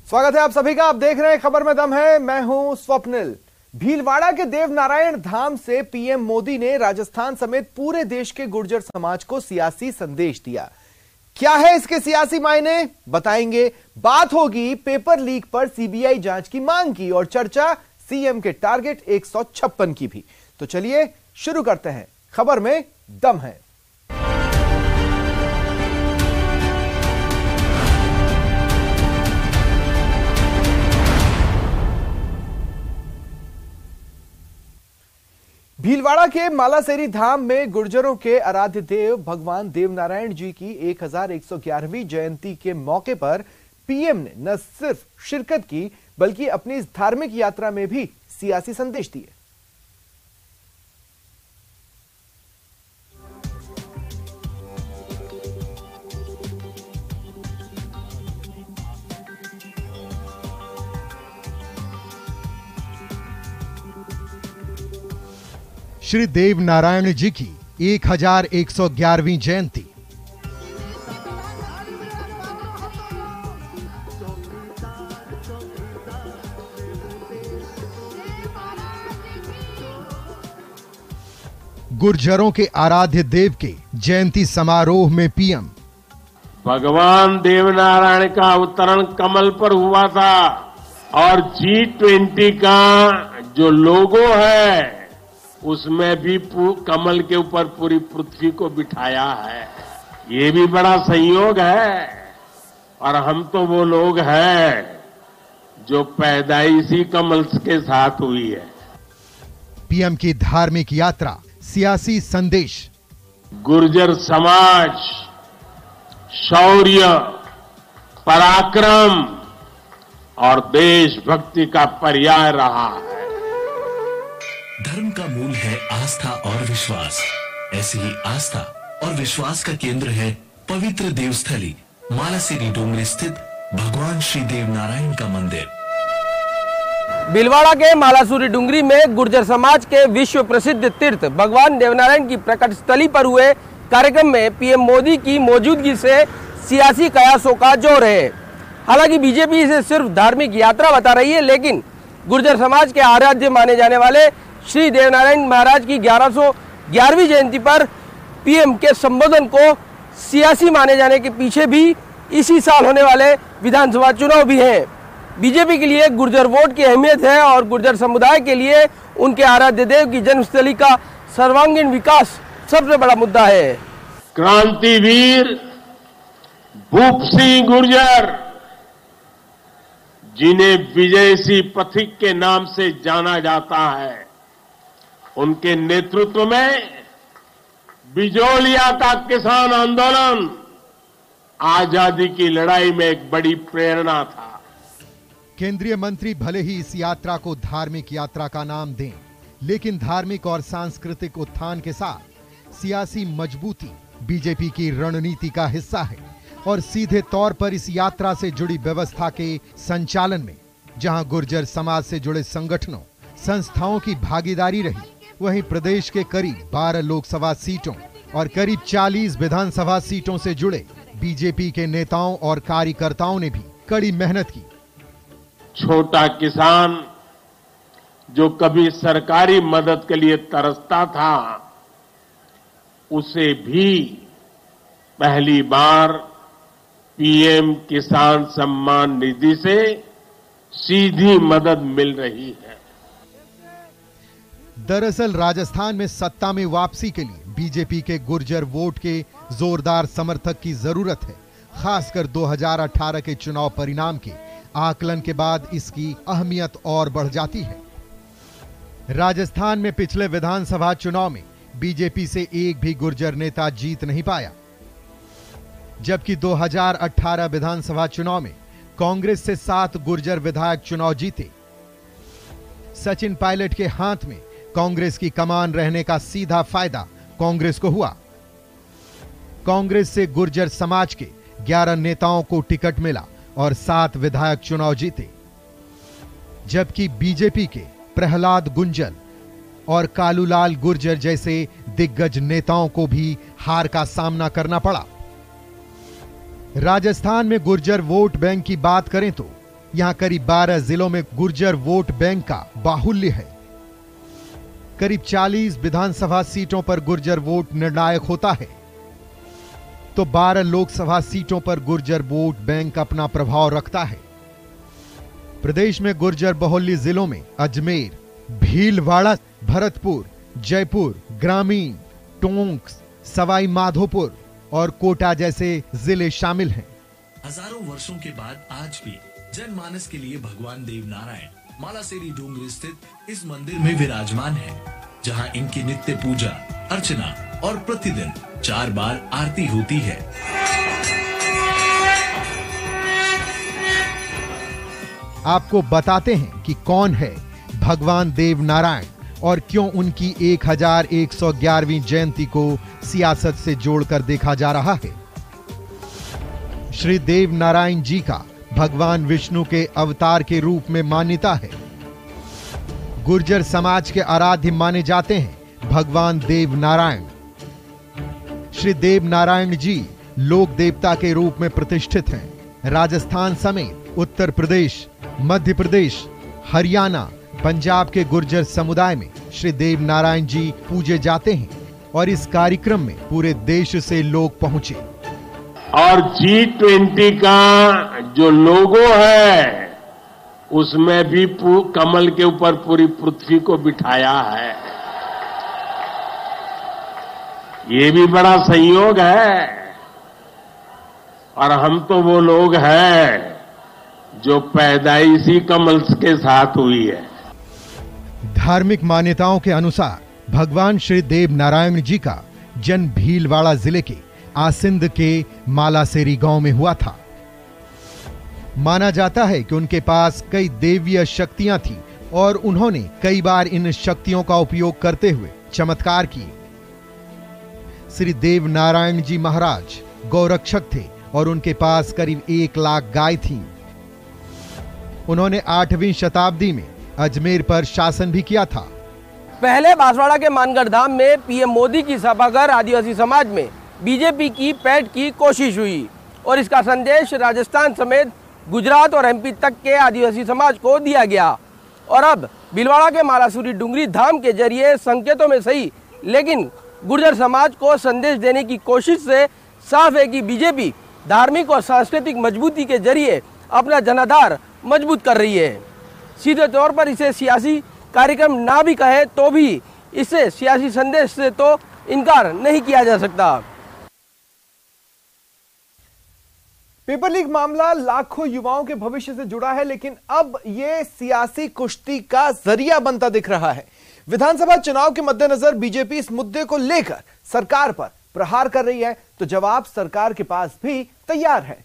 स्वागत है आप सभी का। आप देख रहे हैं खबर में दम है, मैं हूं स्वप्निल। भीलवाड़ा के देवनारायण धाम से पीएम मोदी ने राजस्थान समेत पूरे देश के गुर्जर समाज को सियासी संदेश दिया। क्या है इसके सियासी मायने, बताएंगे। बात होगी पेपर लीक पर सीबीआई जांच की मांग की और चर्चा सीएम के टारगेट 156 की भी। तो चलिए शुरू करते हैं, खबर में दम है। भीलवाड़ा के मालासेरी धाम में गुर्जरों के आराध्य देव भगवान देवनारायण जी की 1111वीं जयंती के मौके पर पीएम ने न सिर्फ शिरकत की बल्कि अपनी इस धार्मिक यात्रा में भी सियासी संदेश दिए। श्री देव नारायण जी की 1111वीं जयंती। गुर्जरों के आराध्य देव के जयंती समारोह में पीएम। भगवान देवनारायण का अवतरण कमल पर हुआ था और G20 का जो लोगो है उसमें भी कमल के ऊपर पूरी पृथ्वी को बिठाया है। ये भी बड़ा संयोग है और हम तो वो लोग हैं जो पैदाइशी कमल के साथ हुई है। पीएम की धार्मिक यात्रा, सियासी संदेश। गुर्जर समाज शौर्य, पराक्रम और देशभक्ति का पर्याय रहा है। धर्म का मूल है आस्था और विश्वास। ऐसी ही आस्था और विश्वास का केंद्र है पवित्र देवस्थली मालासेरी डोंगरी स्थित भगवान श्री देवनारायण का मंदिर। भीलवाड़ा के मालासुरी डुंगरी में गुर्जर समाज के विश्व प्रसिद्ध तीर्थ भगवान देवनारायण की प्रकट स्थली पर हुए कार्यक्रम में पीएम मोदी की मौजूदगी से सियासी कयासों का जोर है। हालांकि बीजेपी इसे सिर्फ धार्मिक यात्रा बता रही है, लेकिन गुर्जर समाज के आराध्य माने जाने वाले श्री देवनारायण महाराज की 1111वीं जयंती पर पीएम के संबोधन को सियासी माने जाने के पीछे भी इसी साल होने वाले विधानसभा चुनाव भी हैं। बीजेपी के लिए गुर्जर वोट की अहमियत है और गुर्जर समुदाय के लिए उनके आराध्य देव की जन्मस्थली का सर्वांगीण विकास सबसे बड़ा मुद्दा है। क्रांतिवीर भूप सिंह गुर्जर, जिन्हें विजय सिंह पथिक के नाम से जाना जाता है, उनके नेतृत्व में बिजोलिया का किसान आंदोलन आजादी की लड़ाई में एक बड़ी प्रेरणा था। केंद्रीय मंत्री भले ही इस यात्रा को धार्मिक यात्रा का नाम दें, लेकिन धार्मिक और सांस्कृतिक उत्थान के साथ सियासी मजबूती बीजेपी की रणनीति का हिस्सा है और सीधे तौर पर इस यात्रा से जुड़ी व्यवस्था के संचालन में जहां गुर्जर समाज से जुड़े संगठनों, संस्थाओं की भागीदारी रही, वहीं प्रदेश के करीब 12 लोकसभा सीटों और करीब 40 विधानसभा सीटों से जुड़े बीजेपी के नेताओं और कार्यकर्ताओं ने भी कड़ी मेहनत की। छोटा किसान जो कभी सरकारी मदद के लिए तरसता था, उसे भी पहली बार पीएम किसान सम्मान निधि से सीधी मदद मिल रही है। दरअसल राजस्थान में सत्ता में वापसी के लिए बीजेपी के गुर्जर वोट के जोरदार समर्थक की जरूरत है। खासकर 2018 के चुनाव परिणाम के आकलन के बाद इसकी अहमियत और बढ़ जाती है। राजस्थान में पिछले विधानसभा चुनाव में बीजेपी से एक भी गुर्जर नेता जीत नहीं पाया, जबकि 2018 विधानसभा चुनाव में कांग्रेस से 7 गुर्जर विधायक चुनाव जीते। सचिन पायलट के हाथ में कांग्रेस की कमान रहने का सीधा फायदा कांग्रेस को हुआ। कांग्रेस से गुर्जर समाज के 11 नेताओं को टिकट मिला और 7 विधायक चुनाव जीते, जबकि बीजेपी के प्रहलाद गुंजल और कालूलाल गुर्जर जैसे दिग्गज नेताओं को भी हार का सामना करना पड़ा। राजस्थान में गुर्जर वोट बैंक की बात करें तो यहां करीब 12 जिलों में गुर्जर वोट बैंक का बाहुल्य है। करीब 40 विधानसभा सीटों पर गुर्जर वोट निर्णायक होता है, तो 12 लोकसभा सीटों पर गुर्जर वोट बैंक अपना प्रभाव रखता है। प्रदेश में गुर्जर बहुल्य जिलों में अजमेर, भीलवाड़ा, भरतपुर, जयपुर, ग्रामीण, टोंक, सवाई माधोपुर और कोटा जैसे जिले शामिल हैं। हजारों वर्षों के बाद आज भी जनमानस के लिए भगवान देव नारायण मालासेरी डूंगरी स्थित इस मंदिर में विराजमान है, जहां इनकी नित्य पूजा अर्चना और प्रतिदिन 4 बार आरती होती है। आपको बताते हैं कि कौन है भगवान देव नारायण और क्यों उनकी 1111वीं जयंती को सियासत से जोड़कर देखा जा रहा है। श्री देव नारायण जी का भगवान विष्णु के अवतार के रूप में मान्यता है। गुर्जर समाज के आराध्य माने जाते हैं भगवान देव नारायण। श्री देव नारायण जी लोक देवता के रूप में प्रतिष्ठित हैं। राजस्थान समेत उत्तर प्रदेश, मध्य प्रदेश, हरियाणा, पंजाब के गुर्जर समुदाय में श्री देव नारायण जी पूजे जाते हैं और इस कार्यक्रम में पूरे देश से लोग पहुंचे। और G20 का जो लोगो है उसमें भी कमल के ऊपर पूरी पृथ्वी को बिठाया है। ये भी बड़ा संयोग है। और हम तो वो लोग हैं जो पैदाइशी कमल के साथ हुई है। धार्मिक मान्यताओं के अनुसार भगवान श्री देव नारायण जी का जन्म भीलवाड़ा जिले के आसिंद के मालासेरी गांव में हुआ था। माना जाता है कि उनके पास कई देवीय शक्तियां थीं और उन्होंने कई बार इन शक्तियों का उपयोग करते हुए चमत्कार किए। श्री देव नारायण जी महाराज गौरक्षक थे और उनके पास करीब 1 लाख गाय थीं। उन्होंने 8वीं शताब्दी में अजमेर पर शासन भी किया था। पहले बांसवाड़ा के मानगढ़ धाम में पीएम मोदी की सभा कर आदिवासी समाज में बीजेपी की पैठ की कोशिश हुई और इसका संदेश राजस्थान समेत गुजरात और एमपी तक के आदिवासी समाज को दिया गया। और अब भीलवाड़ा के मालासुरी डूंगरी धाम के जरिए संकेतों में सही लेकिन गुर्जर समाज को संदेश देने की कोशिश से साफ है कि बीजेपी धार्मिक और सांस्कृतिक मजबूती के जरिए अपना जनाधार मजबूत कर रही है। सीधे तौर पर इसे सियासी कार्यक्रम ना भी कहे तो भी इससे सियासी संदेश से तो इनकार नहीं किया जा सकता। पेपर लीक मामला लाखों युवाओं के भविष्य से जुड़ा है, लेकिन अब यह सियासी कुश्ती का जरिया बनता दिख रहा है। विधानसभा चुनाव के मद्देनजर बीजेपी इस मुद्दे को लेकर सरकार पर प्रहार कर रही है, तो जवाब सरकार के पास भी तैयार है।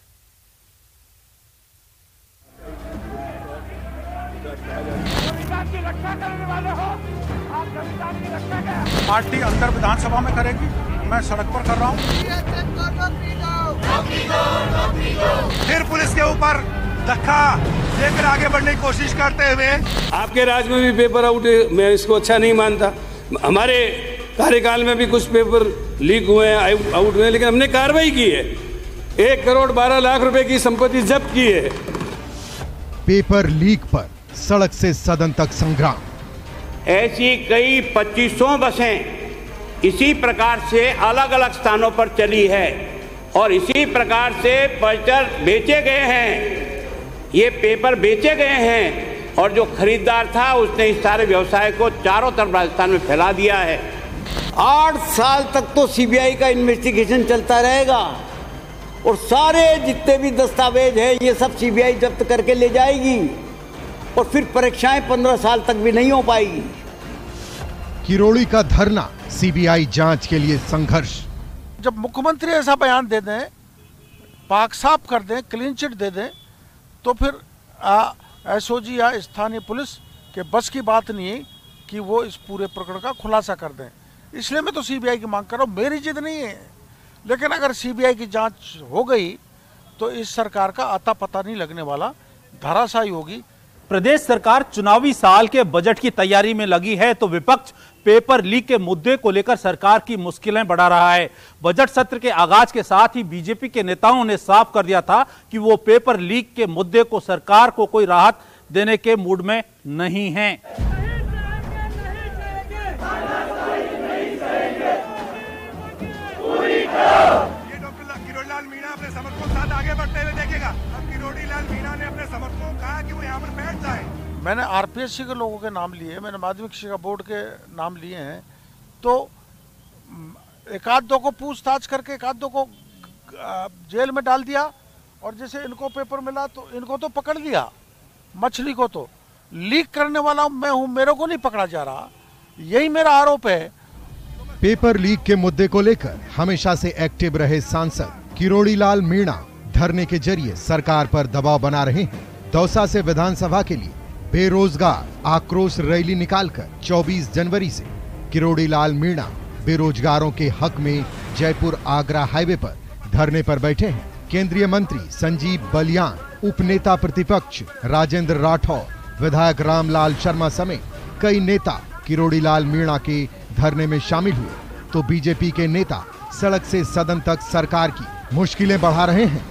पार्टी अंदर विधानसभा में करेगी, मैं सड़क पर कर रहा हूँ। फिर पुलिस के ऊपर धक्का देकर आगे बढ़ने की कोशिश करते हुए आपके राज्य में भी पेपर आउट है, मैं इसको अच्छा नहीं मानता। हमारे कार्यकाल में भी कुछ पेपर लीक हुए हैं, आउट हुए हैं, लेकिन हमने कार्रवाई की है। 1 करोड़ 12 लाख रुपए की संपत्ति जब्त की है। पेपर लीक पर सड़क से सदन तक संग्राम। ऐसी कई 2500 बसें इसी प्रकार से अलग अलग स्थानों पर चली है और इसी प्रकार से पर्चर बेचे गए हैं, ये पेपर बेचे गए हैं और जो खरीदार था उसने इस सारे व्यवसाय को चारों तरफ राजस्थान में फैला दिया है। 8 साल तक तो सीबीआई का इन्वेस्टिगेशन चलता रहेगा और सारे जितने भी दस्तावेज हैं ये सब सीबीआई जब्त करके ले जाएगी और फिर परीक्षाएं 15 साल तक भी नहीं हो पाएगी। किरोड़ी का धरना, सीबीआई जांच के लिए संघर्ष। जब मुख्यमंत्री ऐसा बयान दे दें, पाक साफ कर दें, क्लीन चिट दे दें, तो फिर एसओजी या स्थानीय पुलिस के बस की बात नहीं है कि वो इस पूरे प्रकरण का खुलासा कर दें। इसलिए मैं तो सीबीआई की मांग कर रहा हूँ, मेरी जिद नहीं है। लेकिन अगर सीबीआई की जांच हो गई तो इस सरकार का आता पता नहीं लगने वाला, धराशायी होगी। प्रदेश सरकार चुनावी साल के बजट की तैयारी में लगी है तो विपक्ष पेपर लीक के मुद्दे को लेकर सरकार की मुश्किलें बढ़ा रहा है। बजट सत्र के आगाज के साथ ही बीजेपी के नेताओं ने साफ कर दिया था कि वो पेपर लीक के मुद्दे को सरकार को कोई राहत देने के मूड में नहीं है। किरोड़ीलाल मीणा अपने समर्थकों के साथ आगे बढ़ते हुए देखेगा। अब किरोड़ीलाल मीणा ने अपने समर्थकों को कहा कि वो यहाँ पर बैठ जाए। मैंने आरपीएससी के लोगों के नाम लिए, मैंने माध्यमिक शिक्षा बोर्ड के नाम लिए हैं, तो एक आध दो को पूछताछ करके एक आध दो को जेल में डाल दिया, और जैसे इनको पेपर मिला तो इनको तो पकड़ लिया, मछली को तो लीक करने वाला मैं हूं, मेरे को नहीं पकड़ा जा रहा, यही मेरा आरोप है। पेपर लीक के मुद्दे को लेकर हमेशा से एक्टिव रहे सांसद किरोड़ीलाल मीणा धरने के जरिए सरकार पर दबाव बना रहे हैं। दौसा से विधानसभा के लिए बेरोजगार आक्रोश रैली निकालकर 24 जनवरी से किरोड़ीलाल मीणा बेरोजगारों के हक में जयपुर आगरा हाईवे पर धरने पर बैठे हैं। केंद्रीय मंत्री संजीव बलियान, उपनेता प्रतिपक्ष राजेंद्र राठौर, विधायक रामलाल शर्मा समेत कई नेता किरोड़ीलाल मीणा के धरने में शामिल हुए, तो बीजेपी के नेता सड़क से सदन तक सरकार की मुश्किलें बढ़ा रहे हैं।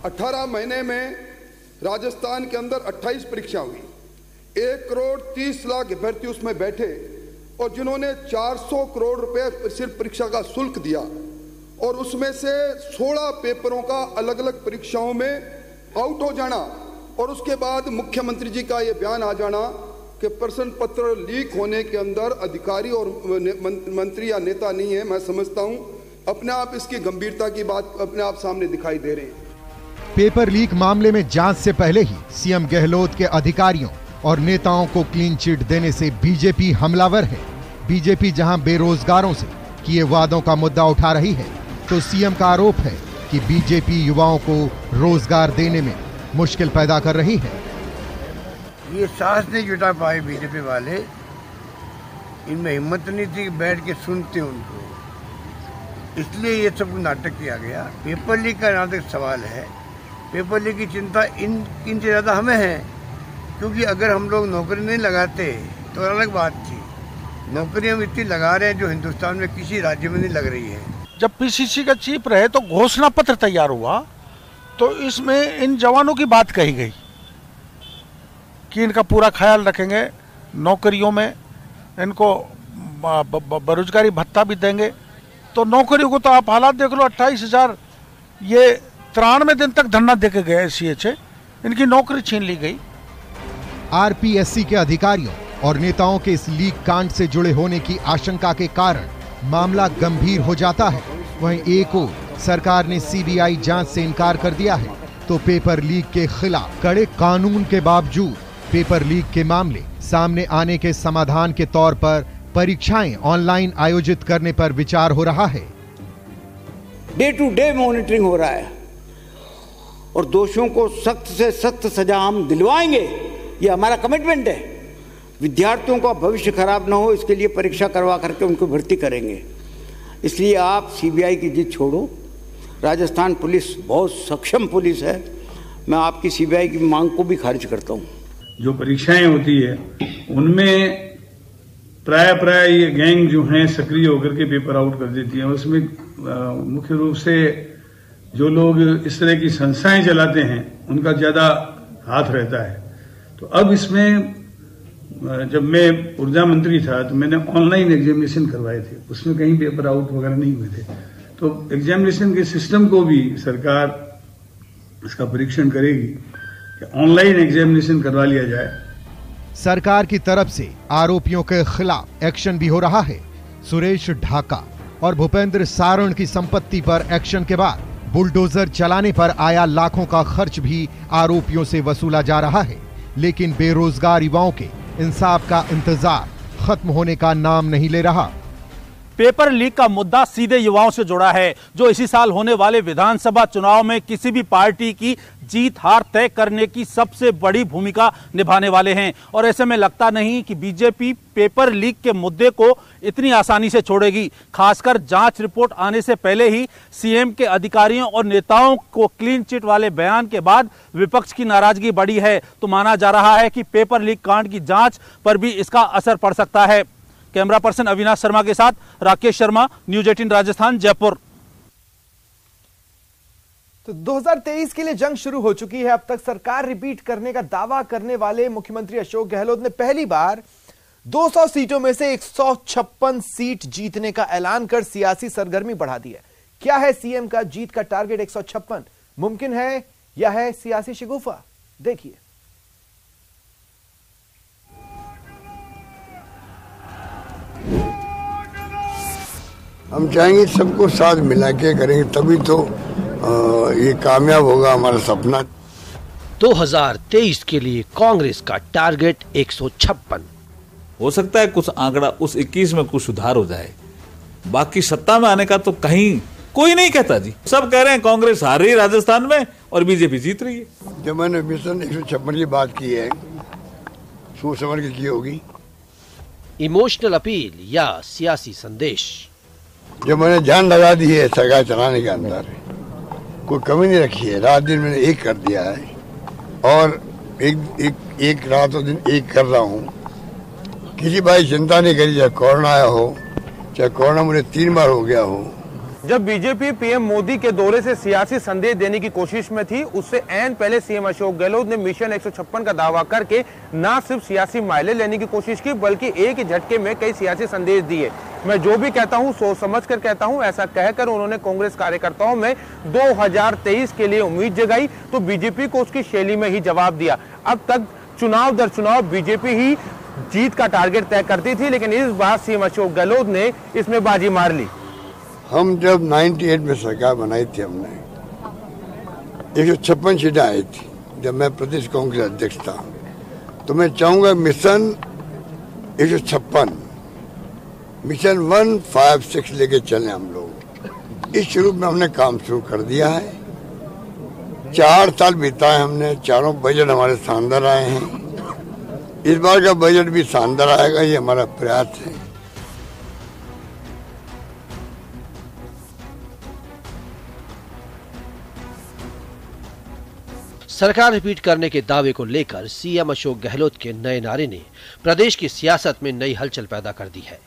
18 महीने में राजस्थान के अंदर 28 परीक्षा हुई, 1 करोड़ 30 लाख अभ्यर्थी उसमें बैठे, और जिन्होंने 400 करोड़ रुपए सिर्फ परीक्षा का शुल्क दिया, और उसमें से 16 पेपरों का अलग अलग परीक्षाओं में आउट हो जाना, और उसके बाद मुख्यमंत्री जी का ये बयान आ जाना कि प्रश्न पत्र लीक होने के अंदर अधिकारी और मंत्री या नेता नहीं है। मैं समझता हूं अपने आप इसकी गंभीरता की बात अपने आप सामने दिखाई दे रही है। पेपर लीक मामले में जांच से पहले ही सीएम गहलोत के अधिकारियों और नेताओं को क्लीन चिट देने से बीजेपी हमलावर है। बीजेपी जहां बेरोजगारों से किए वादों का मुद्दा उठा रही है, तो सीएम का आरोप है कि बीजेपी युवाओं को रोजगार देने में मुश्किल पैदा कर रही है। ये साहस नहीं जुटा पाए बीजेपी वाले, इनमें हिम्मत नहीं थी कि बैठ के सुनते उनको, इसलिए ये सब नाटक किया गया। पेपर लीक का जहाँ तक सवाल है, पेपर लीक की चिंता इनसे ज़्यादा हमें है, क्योंकि अगर हम लोग नौकरी नहीं लगाते तो अलग बात थी। नौकरी हम इतनी लगा रहे हैं जो हिंदुस्तान में किसी राज्य में नहीं लग रही है। जब पीसीसी का चीफ रहे तो घोषणा पत्र तैयार हुआ, तो इसमें इन जवानों की बात कही गई कि इनका पूरा ख्याल रखेंगे, नौकरियों में इनको बेरोजगारी भत्ता भी देंगे। तो नौकरियों को तो आप हालात देख लो, 28,000 ये 93 दिन तक धरना देके गए सीएचए, इनकी नौकरी छीन ली गई। आरपीएससी के अधिकारियों और नेताओं के इस लीक कांड से जुड़े होने की आशंका के कारण मामला गंभीर हो जाता है। वहीं एक ओर सरकार ने सीबीआई जांच से इनकार कर दिया है, तो पेपर लीक के खिलाफ कड़े कानून के बावजूद पेपर लीक के मामले सामने आने के समाधान के तौर पर परीक्षाएं ऑनलाइन आयोजित करने पर विचार हो रहा है। डे टू डे मॉनिटरिंग हो रहा है, और दोषियों को सख्त से सख्त सजा हम दिलवाएंगे, ये हमारा कमिटमेंट है। विद्यार्थियों का भविष्य खराब ना हो, इसके लिए परीक्षा करवा करके उनको भर्ती करेंगे। इसलिए आप सीबीआई की जिद छोड़ो। राजस्थान पुलिस बहुत सक्षम पुलिस है, मैं आपकी सीबीआई की मांग को भी खारिज करता हूँ। जो परीक्षाएं होती है उनमें प्राय ये गैंग जो हैं सक्रिय होकर के पेपर आउट कर देती हैं। उसमें मुख्य रूप से जो लोग इस तरह की संस्थाएं चलाते हैं उनका ज्यादा हाथ रहता है। तो अब इसमें जब मैं ऊर्जा मंत्री था तो मैंने ऑनलाइन एग्जामिनेशन करवाए थे, उसमें कहीं पेपर आउट वगैरह नहीं हुए थे। तो एग्जामिनेशन के सिस्टम को भी सरकार इसका परीक्षण करेगी कि ऑनलाइन एग्जामिनेशन करवा लिया जाए। सरकार की तरफ से आरोपियों के खिलाफ एक्शन भी हो रहा है। सुरेश ढाका और भूपेंद्र सारण की संपत्ति पर एक्शन के बाद बुलडोजर चलाने पर आया लाखों का खर्च भी आरोपियों से वसूला जा रहा है। लेकिन बेरोजगार युवाओं के इंसाफ का इंतजार खत्म होने का नाम नहीं ले रहा। पेपर लीक का मुद्दा सीधे युवाओं से जुड़ा है, जो इसी साल होने वाले विधानसभा चुनाव में किसी भी पार्टी की जीत हार तय करने की सबसे बड़ी भूमिका निभाने वाले हैं। और ऐसे में लगता नहीं कि बीजेपी पेपर लीक के मुद्दे को इतनी आसानी से छोड़ेगी। खासकर जांच रिपोर्ट आने से पहले ही सीएम के अधिकारियों और नेताओं को क्लीन चिट वाले बयान के बाद विपक्ष की नाराजगी बढ़ी है, तो माना जा रहा है कि पेपर लीक कांड की जांच पर भी इसका असर पड़ सकता है। कैमरा पर्सन अविनाश शर्मा के साथ राकेश शर्मा, न्यूज 18 राजस्थान, जयपुर। तो 2023 के लिए जंग शुरू हो चुकी है। अब तक सरकार रिपीट करने का दावा करने वाले मुख्यमंत्री अशोक गहलोत ने पहली बार 200 सीटों में से 156 सीट जीतने का ऐलान कर सियासी सरगर्मी बढ़ा दी है। क्या है सीएम का जीत का टारगेट 156? मुमकिन है या है सियासी शिगुफा? देखिए। हम चाहेंगे सबको साथ मिला के करेंगे, तभी तो ये कामयाब होगा हमारा सपना। 2023 के लिए कांग्रेस का टारगेट 156। हो सकता है कुछ आंकड़ा उस 21 में कुछ सुधार हो जाए, बाकी सत्ता में आने का तो कहीं कोई नहीं कहता जी। सब कह रहे हैं कांग्रेस हार रही है राजस्थान में और बीजेपी जीत रही है। जब मैंने मिशन 156 की बात की है, सोच समझ के की होगी। इमोशनल अपील या सियासी संदेश? जब मैंने जान लगा दी है सरकार चलाने के अंदर, कोई कमी नहीं रखी है, रात दिन मैंने एक कर दिया है और एक रात और दिन एक कर रहा हूँ। किसी भाई चिंता नहीं करी, चाहे कोरोना आया हो, चाहे कोरोना मुझे 3 बार हो गया हो। जब बीजेपी पीएम मोदी के दौरे से सियासी संदेश देने की कोशिश में थी, उससे ऐन पहले सीएम अशोक गहलोत ने मिशन 156 का दावा करके न सिर्फ सियासी माइलेज लेने की कोशिश की, बल्कि एक ही झटके में कई सियासी संदेश दिए। मैं जो भी कहता हूं सोच समझ कर कहता हूं, ऐसा कहकर उन्होंने कांग्रेस कार्यकर्ताओं में 2023 के लिए उम्मीद जगाई, तो बीजेपी को उसकी शैली में ही जवाब दिया। अब तक चुनाव दर चुनाव बीजेपी ही जीत का टारगेट तय करती थी, लेकिन इस बार सीएम अशोक गहलोत ने इसमें बाजी मार ली। हम जब 98 में सरकार बनाई थी, हमने 156 सीटें आई थी जब मैं प्रदेश कांग्रेस अध्यक्ष था। तो मैं चाहूंगा मिशन 156, मिशन 156 लेके चले हम लोग। इस रूप में हमने काम शुरू कर दिया है। 4 साल बिताए हमने, चारों बजट हमारे शानदार आए हैं। इस बार का बजट भी शानदार आएगा, ये हमारा प्रयास है। सरकार रिपीट करने के दावे को लेकर सीएम अशोक गहलोत के नए नारे ने प्रदेश की सियासत में नई हलचल पैदा कर दी है।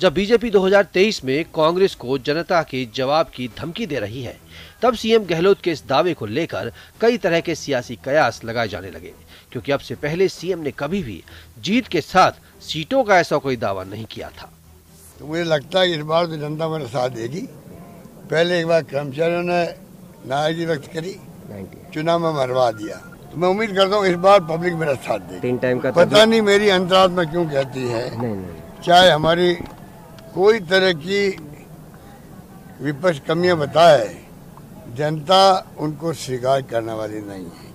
जब बीजेपी 2023 में कांग्रेस को जनता के जवाब की धमकी दे रही है, तब सीएम गहलोत के इस दावे को लेकर कई तरह के सियासी कयास लगाए जाने लगे, क्योंकि अब से पहले सीएम ने कभी भी जीत के साथ सीटों का ऐसा कोई दावा नहीं किया था। तो मुझे लगता है इस बार तो जनता मेरा साथ देगी। पहले एक बार कर्मचारियों ने नाराजगी व्यक्त करी, चुनाव में मरवा दिया, तो मैं उम्मीद करता हूँ इस बार पब्लिक मेरा साथ देगी। 3 टाइम का पता नहीं मेरी अंतरात्मा क्यों कहती है, चाहे हमारी कोई तरह की विपक्ष कमियां बताए, जनता उनको स्वीकार करने वाली नहीं है।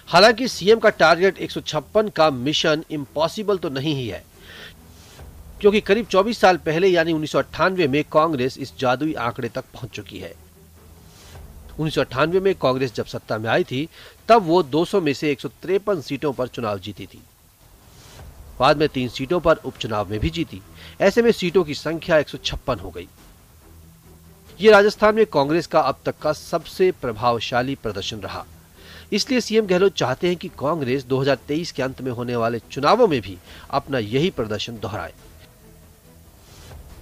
हालांकि सीएम का टारगेट 156 का मिशन इम्पॉसिबल तो नहीं ही है, क्योंकि करीब 24 साल पहले यानी 1998 में कांग्रेस इस जादुई आंकड़े तक पहुंच चुकी है। 1998 में कांग्रेस जब सत्ता में आई थी, तब वो 200 में से 153 सीटों पर चुनाव जीती थी। बाद में 3 सीटों पर उपचुनाव में भी जीती। ऐसे में सीटों की संख्या 156 हो गई। ये राजस्थान में कांग्रेस का अब तक का सबसे प्रभावशाली प्रदर्शन रहा। इसलिए सीएम गहलोत चाहते हैं कि कांग्रेस 2023 के अंत में होने वाले चुनावों में भी अपना यही प्रदर्शन दोहराए।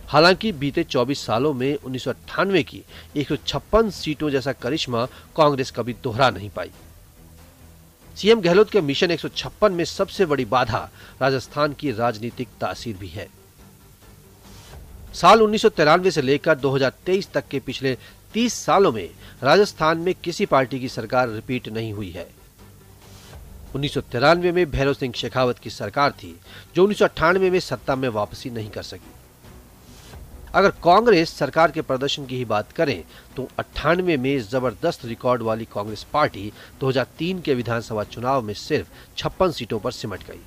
हालांकि बीते 24 सालों में 1998 की 156 सीटों जैसा करिश्मा कांग्रेस कभी दोहरा नहीं पाई। सीएम गहलोत के मिशन 156 में सबसे बड़ी बाधा राजस्थान की राजनीतिक तासीर भी है। साल 1993 से लेकर 2023 तक के पिछले 30 सालों में राजस्थान में किसी पार्टी की सरकार रिपीट नहीं हुई है। 1993 में भैरव सिंह शेखावत की सरकार थी, जो 1998 में सत्ता में वापसी नहीं कर सकी। अगर कांग्रेस सरकार के प्रदर्शन की ही बात करें तो 98 में जबरदस्त रिकॉर्ड वाली कांग्रेस पार्टी 2003 के विधानसभा चुनाव में सिर्फ 56 सीटों पर सिमट गई।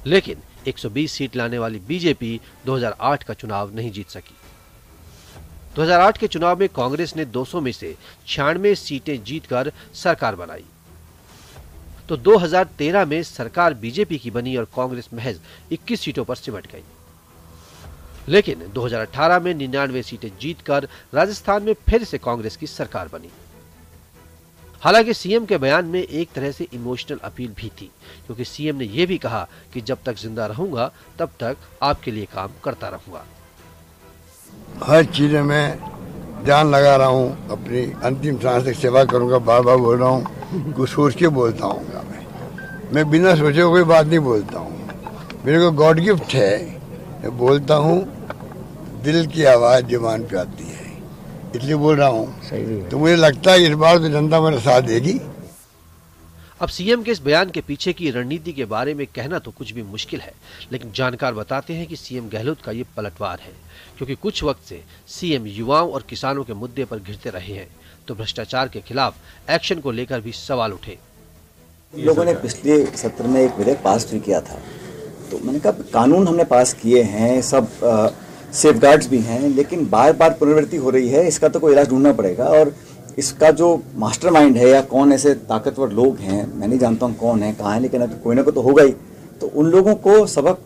लेकिन 120 सीट लाने वाली बीजेपी 2008 का चुनाव नहीं जीत सकी। 2008 के चुनाव में कांग्रेस ने 200 में से 96 सीटें जीतकर सरकार बनाई। तो 2013 में सरकार बीजेपी की बनी और कांग्रेस महज 21 सीटों पर सिमट गई। लेकिन 2018 में 99 सीटें जीतकर राजस्थान में फिर से कांग्रेस की सरकार बनी। हालांकि सीएम के बयान में एक तरह से इमोशनल अपील भी थी, क्योंकि सीएम ने यह भी कहा कि जब तक जिंदा रहूंगा तब तक आपके लिए काम करता रहूंगा। हर चीज में जान लगा रहा हूँ, अपनी अंतिम सांस तक सेवा करूंगा। बार बार बोल रहा हूँ, कुछ सोच के बोलता हूँ। मैं बिना सोचे कोई बात नहीं बोलता हूँ। मेरे को गॉड गिफ्ट है, मैं बोलता हूँ दिल की आवाज जुबान पे आती है, इसलिए बोल रहा हूँ। तो मुझे लगता है इस बार तो जनता मेरा साथ देगी। अब सीएम के इस बयान के पीछे की रणनीति के बारे में कहना तो कुछ भी मुश्किल है, लेकिन जानकार बताते हैं कि सीएम गहलोत का ये पलटवार है, क्योंकि कुछ वक्त से सीएम युवाओं और किसानों के मुद्दे पर घिरते रहे हैं, तो भ्रष्टाचार के खिलाफ एक्शन को लेकर भी सवाल उठे। लोगों ने पिछले सत्र में एक विधेयक पास भी किया था, तो मैंने कहा कानून हमने पास किए हैं, सब सेफगार्ड्स भी हैं, लेकिन बार बार पुनरावृत्ति हो रही है। इसका तो कोई इलाज ढूंढना पड़ेगा, और इसका जो मास्टरमाइंड है या कौन ऐसे ताकतवर लोग हैं, मैं नहीं जानता हूँ कौन है, कहाँ है, लेकिन कोई ना कोई तो होगा ही। तो उन लोगों को सबक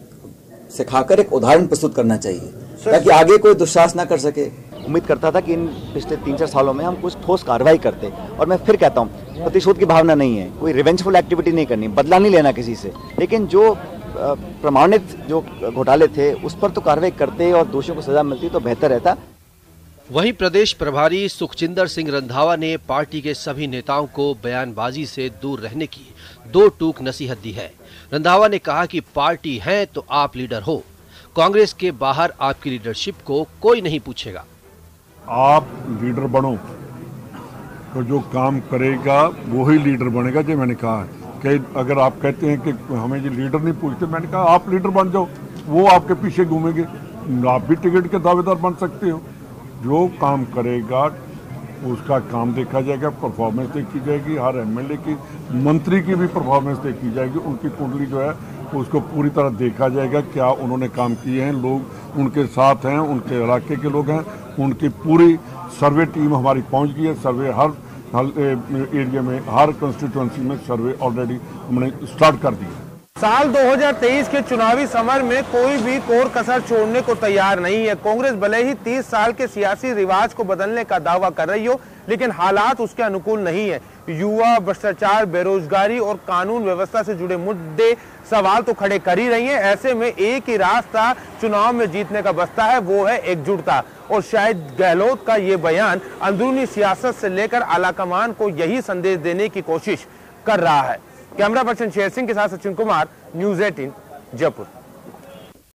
सिखाकर एक उदाहरण प्रस्तुत करना चाहिए, ताकि आगे कोई दुस्साहस ना कर सके। उम्मीद करता था कि इन पिछले 3-4 सालों में हम कुछ ठोस कार्रवाई करते, और मैं फिर कहता हूँ प्रतिशोध की भावना नहीं है, कोई रिवेंजफुल एक्टिविटी नहीं करनी, बदला नहीं लेना किसी से, लेकिन जो प्रमाणित जो घोटाले थे उस पर तो कार्रवाई करते और दोषियों को सजा मिलती तो बेहतर रहता। वहीं प्रदेश प्रभारी सुखजिंदर सिंह रंधावा ने पार्टी के सभी नेताओं को बयानबाजी से दूर रहने की 2 टूक नसीहत दी है। रंधावा ने कहा कि पार्टी है तो आप लीडर हो, कांग्रेस के बाहर आपकी लीडरशिप को कोई नहीं पूछेगा। आप लीडर बनो तो जो काम करेगा वो ही लीडर बनेगा। जो मैंने कहा है कि अगर आप कहते हैं कि हमें जो लीडर नहीं पूछते, मैंने कहा आप लीडर बन जाओ, वो आपके पीछे घूमेंगे, आप भी टिकट के दावेदार बन सकते हो। जो काम करेगा उसका काम देखा जाएगा, परफॉर्मेंस देखी जाएगी, हर एमएलए की, मंत्री की भी परफॉर्मेंस देखी जाएगी, उनकी कुंडली जो है उसको पूरी तरह देखा जाएगा, क्या उन्होंने काम किए हैं, लोग उनके साथ हैं, उनके इलाके के लोग हैं, उनकी पूरी सर्वे टीम हमारी पहुंच गई है। सर्वे हर एरिया में, हर कंस्टिट्यूएंसी में सर्वे ऑलरेडी हमने स्टार्ट कर दिया। साल 2023 के चुनावी समर में कोई भी कोर कसर छोड़ने को तैयार नहीं है। कांग्रेस भले ही 30 साल के सियासी रिवाज को बदलने का दावा कर रही हो, लेकिन हालात उसके अनुकूल नहीं है। युवा, भ्रष्टाचार, बेरोजगारी और कानून व्यवस्था से जुड़े मुद्दे सवाल तो खड़े कर ही रही हैं। ऐसे में एक ही रास्ता चुनाव में जीतने का बचता है, वो है एकजुटता। और शायद गहलोत का ये बयान अंदरूनी सियासत से लेकर आलाकमान को यही संदेश देने की कोशिश कर रहा है। कैमरा पर्सन शेर सिंह के साथ सचिन कुमार, न्यूज़ 18 जयपुर।